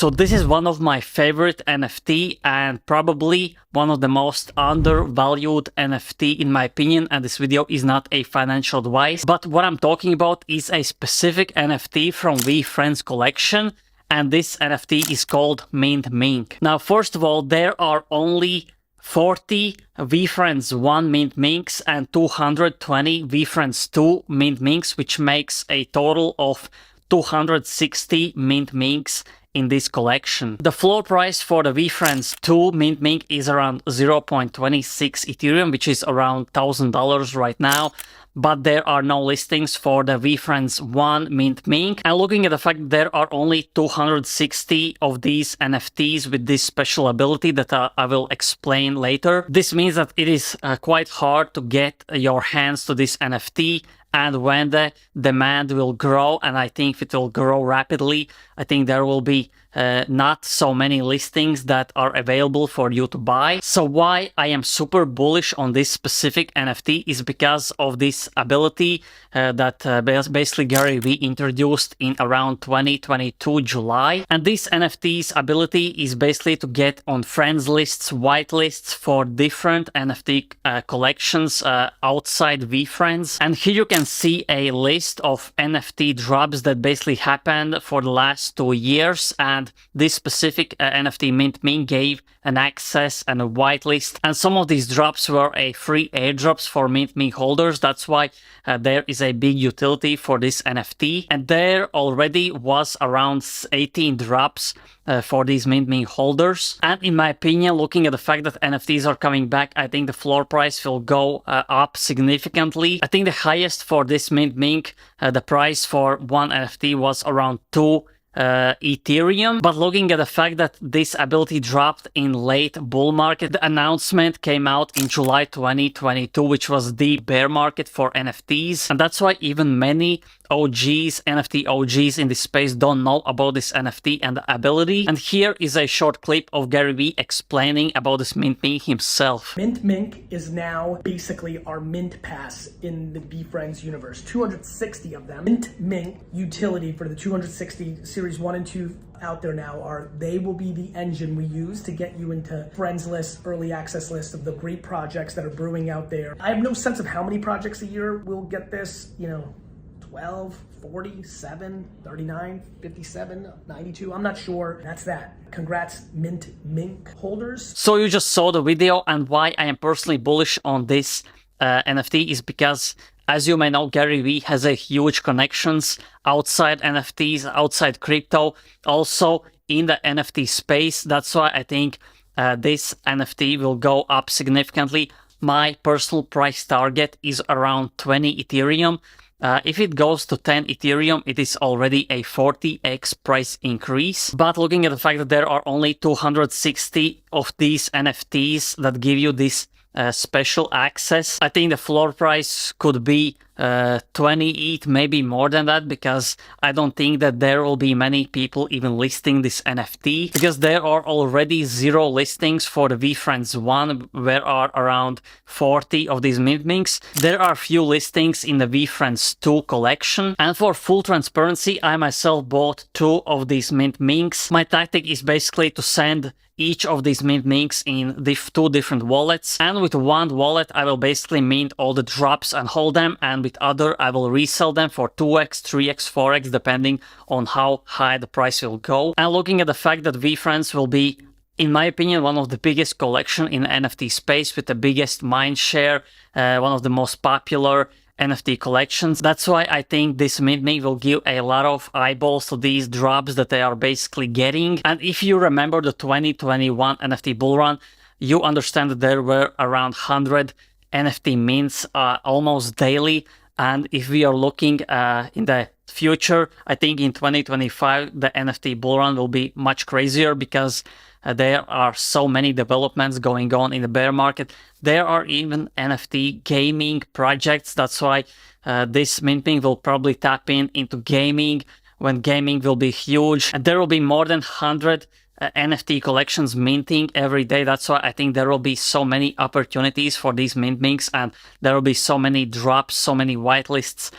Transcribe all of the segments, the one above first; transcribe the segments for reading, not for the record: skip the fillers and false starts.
So this is one of my favorite NFT and probably one of the most undervalued NFT in my opinion, and this video is not a financial advice, but what I'm talking about is a specific NFT from VeeFriends collection, and this NFT is called Mink. Now first of all, there are only 40 VeeFriends 1 Mint Minks and 220 VeeFriends 2 Mint Minks, which makes a total of 260 Mint Minks in this collection. The floor price for the VeeFriends 2 Mint Mink is around 0.26 Ethereum, which is around $1,000 right now. But there are no listings for the VeeFriends 1 Mint Mink. And looking at the fact that there are only 260 of these NFTs with this special ability that I will explain later, this means that it is quite hard to get your hands to this NFT. And when the demand will grow, and I think it will grow rapidly, I think there will be not so many listings that are available for you to buy. So why I am super bullish on this specific NFT is because of this ability that basically Gary Vee introduced in around 2022 July. And this NFT's ability is basically to get on friends lists, whitelists for different NFT collections outside VeeFriends. And here you can see a list of NFT drops that basically happened for the last 2 years, and this specific NFT Mint Mink gave an access and a whitelist, and some of these drops were a free airdrops for Mint Mink holders. That's why there is a big utility for this NFT, and there already was around 18 drops for these Mint Mink holders. And in my opinion, looking at the fact that NFTs are coming back, I think the floor price will go up significantly. I think the highest for this Mint Mink, the price for one NFT was around 2 Ethereum. But looking at the fact that this ability dropped in late bull market, the announcement came out in July 2022, which was the bear market for NFTs, and that's why even many NFT OGs in this space don't know about this NFT and the ability. And here is a short clip of Gary Vee explaining about this Mint Mink himself. Mint Mink is now basically our Mint Pass in the VeeFriends universe. 260 of them. Mint Mink utility for the 260 Series 1 and 2 out there now they will be the engine we use to get you into friends lists, early access lists of the great projects that are brewing out there. I have no sense of how many projects a year will get this, 12, 47, 39, 57, 92. I'm not sure. That's that. Congrats, Mint Mink holders. So you just saw the video, and why I am personally bullish on this NFT is because, as you may know, Gary Vee has a huge connections outside NFTs, outside crypto, also in the NFT space. That's why I think this NFT will go up significantly. My personal price target is around 20 Ethereum. If it goes to 10 Ethereum, it is already a 40x price increase. But looking at the fact that there are only 260 of these NFTs that give you this special access, I think the floor price could be 20 ETH, maybe more than that, because I don't think that there will be many people even listing this NFT, because there are already 0 listings for the VeeFriends 1, where are around 40 of these Mint Minks. There are few listings in the VeeFriends 2 collection, and for full transparency, I myself bought 2 of these Mint Minks. My tactic is basically to send each of these Mint Minks in 2 different wallets, and with one wallet I will basically mint all the drops and hold them, and with other I will resell them for 2x, 3x, 4x depending on how high the price will go. And looking at the fact that VeeFriends will be, in my opinion, one of the biggest collection in the NFT space with the biggest mind share, one of the most popular NFT collections. That's why I think this Mint Mink will give a lot of eyeballs to these drops that they are basically getting. And if you remember the 2021 NFT bull run, you understand that there were around 100 NFT mints almost daily. And if we are looking in the future, I think in 2025 the NFT bull run will be much crazier, because there are so many developments going on in the bear market. There are even NFT gaming projects. That's why this Mint Mink will probably tap into gaming when gaming will be huge. And there will be more than 100 NFT collections minting every day. That's why I think there will be so many opportunities for these Mint Minks, and there will be so many drops, so many whitelists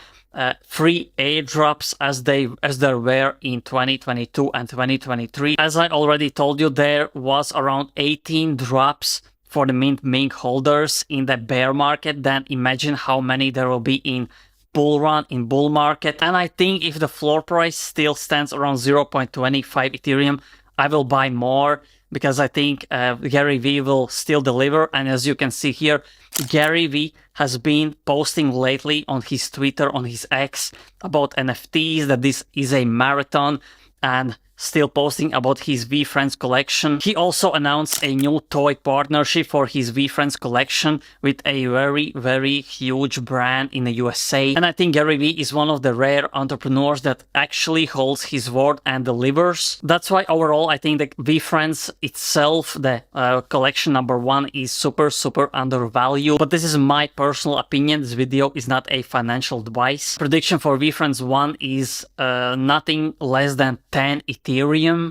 free airdrops as there were in 2022 and 2023. As I already told you, there was around 18 drops for the Mink holders in the bear market. Then imagine how many there will be in bull run, in bull market. And I think if the floor price still stands around 0.25 Ethereum, I will buy more, because I think Gary Vee will still deliver. And as you can see here, Gary Vee has been posting lately on his Twitter, on his X, about NFTs, that this is a marathon, and still posting about his VeeFriends collection. He also announced a new toy partnership for his VeeFriends collection with a very huge brand in the USA. And I think Gary Vee is one of the rare entrepreneurs that actually holds his word and delivers. That's why overall I think that VeeFriends itself, the collection number 1, is super undervalued. But this is my personal opinion. This video is not a financial advice. Prediction for VeeFriends 1 is nothing less than 10 Ethereum.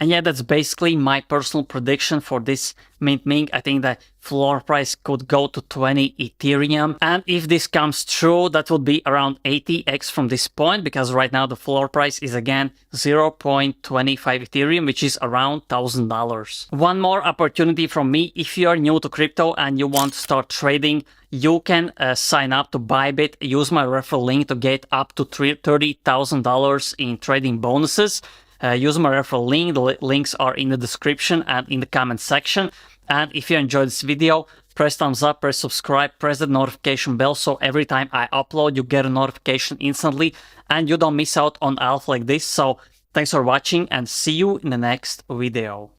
And yeah, that's basically my personal prediction for this Mink. I think the floor price could go to 20 Ethereum. And if this comes true, that would be around 80x from this point, because right now the floor price is again 0.25 Ethereum, which is around $1,000. One more opportunity from me. If you are new to crypto and you want to start trading, you can sign up to Bybit. Use my referral link to get up to $30,000 in trading bonuses. Use my referral link. The links are in the description and in the comment section. And if you enjoyed this video, press thumbs up, press subscribe, press the notification bell, so every time I upload, you get a notification instantly and you don't miss out on alpha like this. So thanks for watching and see you in the next video.